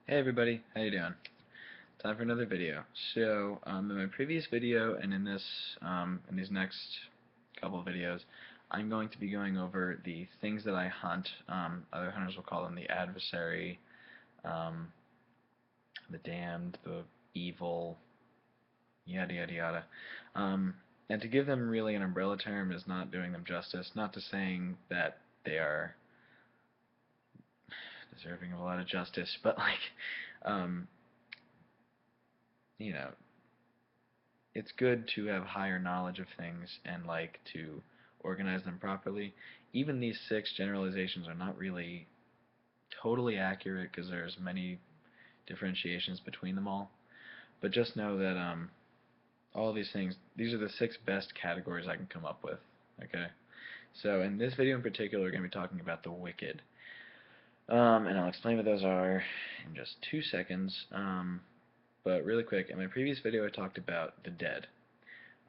Hey everybody, how you doing? Time for another video. So, in my previous video and in these next couple of videos, I'm going to be going over the things that I hunt. Other hunters will call them the adversary, um, the damned, the evil, yada yada yada. Um, and to give them really an umbrella term is not doing them justice. Not to saying that they are deserving of a lot of justice, but um, you know, it's good to have higher knowledge of things and to organize them properly. Even these six generalizations are not really totally accurate because there's many differentiations between them all. But just know that all of these things, these are the six best categories I can come up with. Okay, so in this video in particular, we're going to be talking about the wicked, and I'll explain what those are in just 2 seconds. But really quick, in my previous video, I talked about the dead.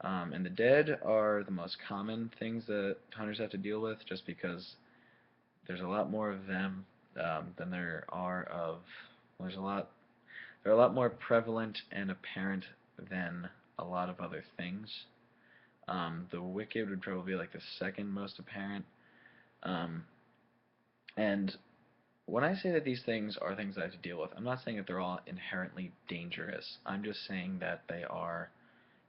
And the dead are the most common things that hunters have to deal with, just because there's a lot more of them than there are of. Well, they're a lot more prevalent and apparent than a lot of other things. The wicked would probably be like the second most apparent. Um, and when I say that these things are things I have to deal with, I'm not saying that they're all inherently dangerous. I'm just saying that they are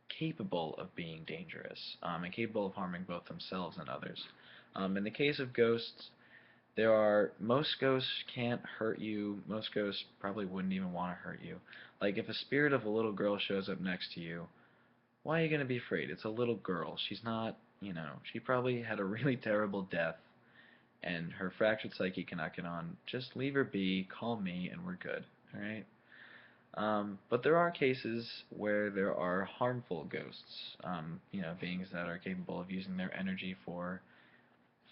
capable of being dangerous, and capable of harming both themselves and others. In the case of ghosts, most ghosts can't hurt you. Most ghosts probably wouldn't even want to hurt you. Like if a spirit of a little girl shows up next to you, why are you going to be afraid? It's a little girl. She's not, she probably had a really terrible death, and her fractured psyche cannot get on. Just leave her be, call me, and we're good. Alright? But there are cases where there are harmful ghosts, beings that are capable of using their energy for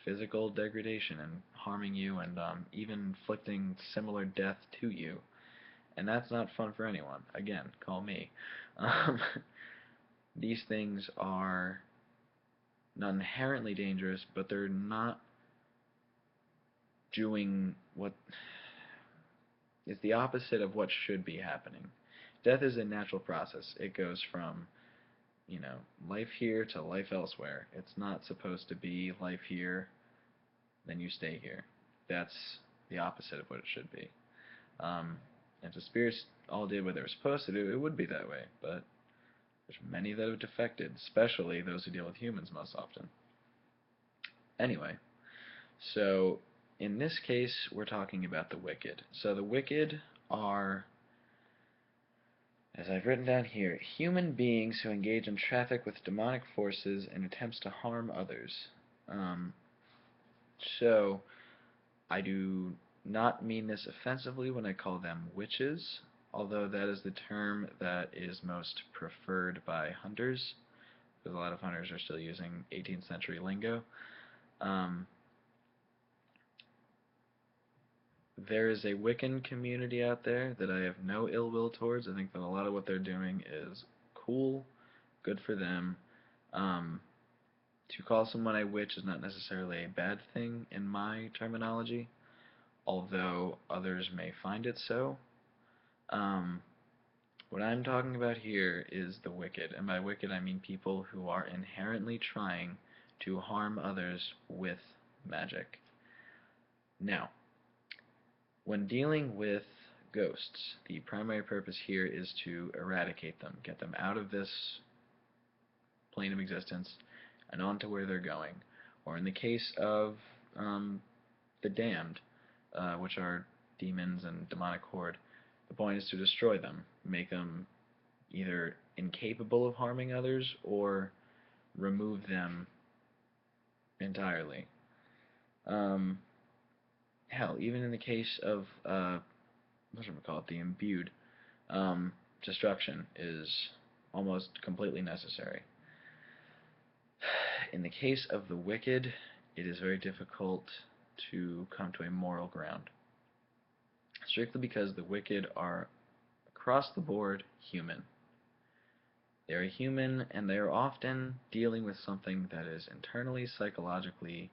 physical degradation and harming you and even inflicting similar death to you. And that's not fun for anyone. Again, call me. Um, these things are not inherently dangerous, but they're not doing what is the opposite of what should be happening. Death is a natural process. It goes from life here to life elsewhere. It's not supposed to be life here, then you stay here. That's the opposite of what it should be. If the spirits all did what they were supposed to do, it would be that way. But there's many that have defected, especially those who deal with humans most often. Anyway, so in this case, we're talking about the wicked. So the wicked are, as I've written down here, human beings who engage in traffic with demonic forces and attempts to harm others. Um, so, I do not mean this offensively when I call them witches, although that is the term that is most preferred by hunters, because a lot of hunters are still using 18th century lingo. Um, there is a Wiccan community out there that I have no ill will towards. I think that a lot of what they're doing is cool, good for them. Um, to call someone a witch is not necessarily a bad thing in my terminology, although others may find it so. Um, what I'm talking about here is the wicked, and by wicked I mean people who are inherently trying to harm others with magic. Now, when dealing with ghosts, the primary purpose here is to eradicate them, get them out of this plane of existence and onto where they're going. Or in the case of the damned, which are demons and demonic horde, the point is to destroy them, make them either incapable of harming others or remove them entirely. Hell, even in the case of what should we call it, the imbued, destruction is almost completely necessary. In the case of the wicked, it is very difficult to come to a moral ground, strictly because the wicked are across the board human. They are human, and they are often dealing with something that is internally, psychologically,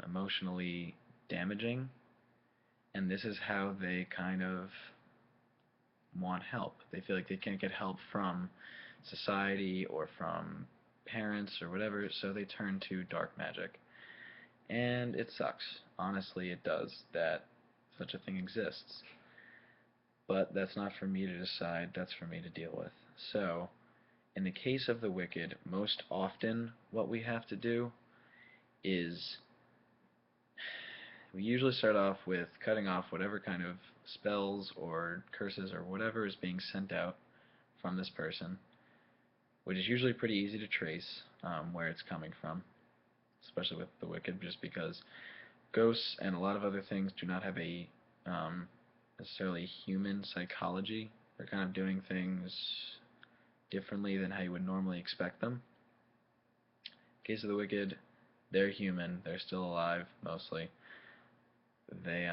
emotionally damaging, and this is how they kind of want help. They feel like they can't get help from society or from parents or whatever, so they turn to dark magic. And it sucks. Honestly, it does that such a thing exists. But that's not for me to decide, that's for me to deal with. So, in the case of the wicked, most often what we have to do is we usually start off with cutting off whatever kind of spells or curses or whatever is being sent out from this person, which is usually pretty easy to trace where it's coming from, especially with the wicked, just because ghosts and a lot of other things do not have a necessarily human psychology. They're kind of doing things differently than how you would normally expect them. In case of the wicked, they're human. They're still alive mostly. They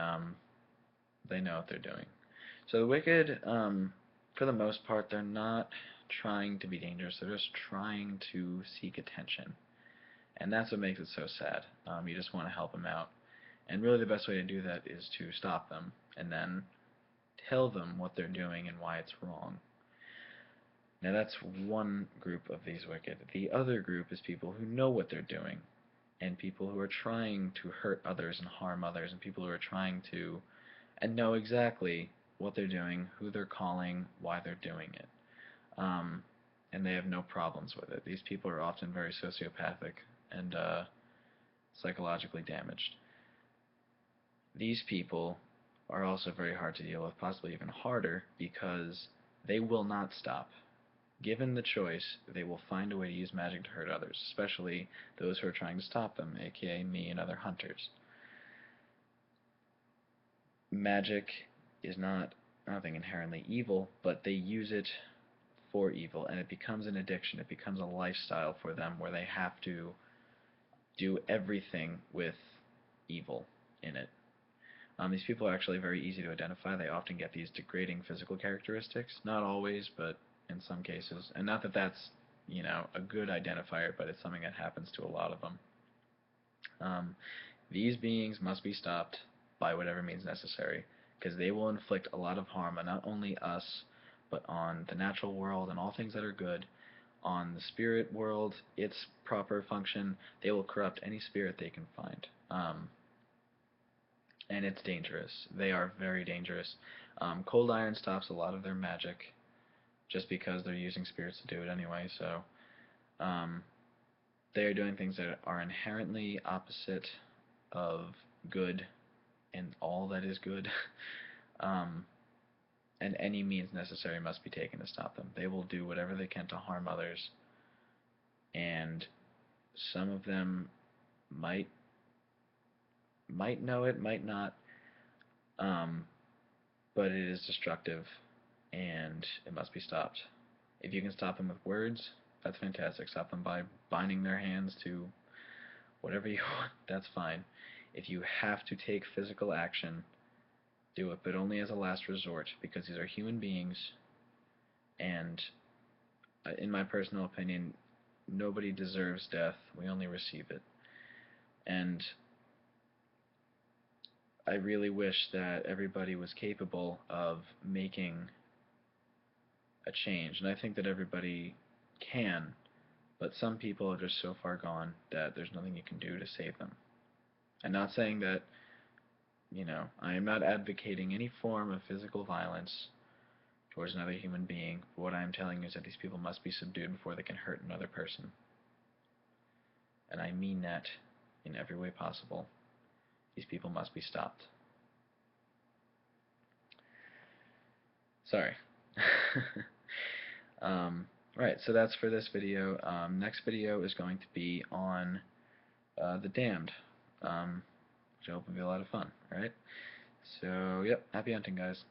they know what they're doing. So the wicked, for the most part, they're not trying to be dangerous. They're just trying to seek attention, and that's what makes it so sad. You just want to help them out, and really the best way to do that is to stop them and then tell them what they're doing and why it's wrong. Now that's one group of these wicked. The other group is people who know what they're doing, and people who are trying to hurt others and harm others, and people who are trying to and know exactly what they're doing, who they're calling, why they're doing it. Um, and they have no problems with it. These people are often very sociopathic and psychologically damaged. These people are also very hard to deal with, possibly even harder, because they will not stop. Given the choice, they will find a way to use magic to hurt others, especially those who are trying to stop them, aka me and other hunters. Magic is not, I don't think, inherently evil, but they use it for evil, and it becomes an addiction. It becomes a lifestyle for them where they have to do everything with evil in it. These people are actually very easy to identify. They often get these degrading physical characteristics. Not always, but in some cases. And not that that's, a good identifier, but it's something that happens to a lot of them. These beings must be stopped by whatever means necessary, because they will inflict a lot of harm on not only us, but on the natural world and all things that are good, on the spirit world, its proper function. They will corrupt any spirit they can find. And it's dangerous. They are very dangerous. Cold iron stops a lot of their magic, just because they're using spirits to do it anyway, so they are doing things that are inherently opposite of good and all that is good, um, and any means necessary must be taken to stop them. They will do whatever they can to harm others, and some of them might know it, might not, um, but it is destructive, and it must be stopped. If you can stop them with words, that's fantastic. Stop them by binding their hands to whatever you want, that's fine. If you have to take physical action, do it, but only as a last resort, because these are human beings, and in my personal opinion, nobody deserves death. We only receive it. And I really wish that everybody was capable of making a change, and I think that everybody can, but some people are just so far gone that there's nothing you can do to save them. I'm not saying that, I am not advocating any form of physical violence towards another human being, but what I am telling you is that these people must be subdued before they can hurt another person. And I mean that in every way possible. These people must be stopped. Sorry. Right, so that's for this video. Next video is going to be on the damned, which I hope will be a lot of fun. Alright? So, yep, happy hunting, guys.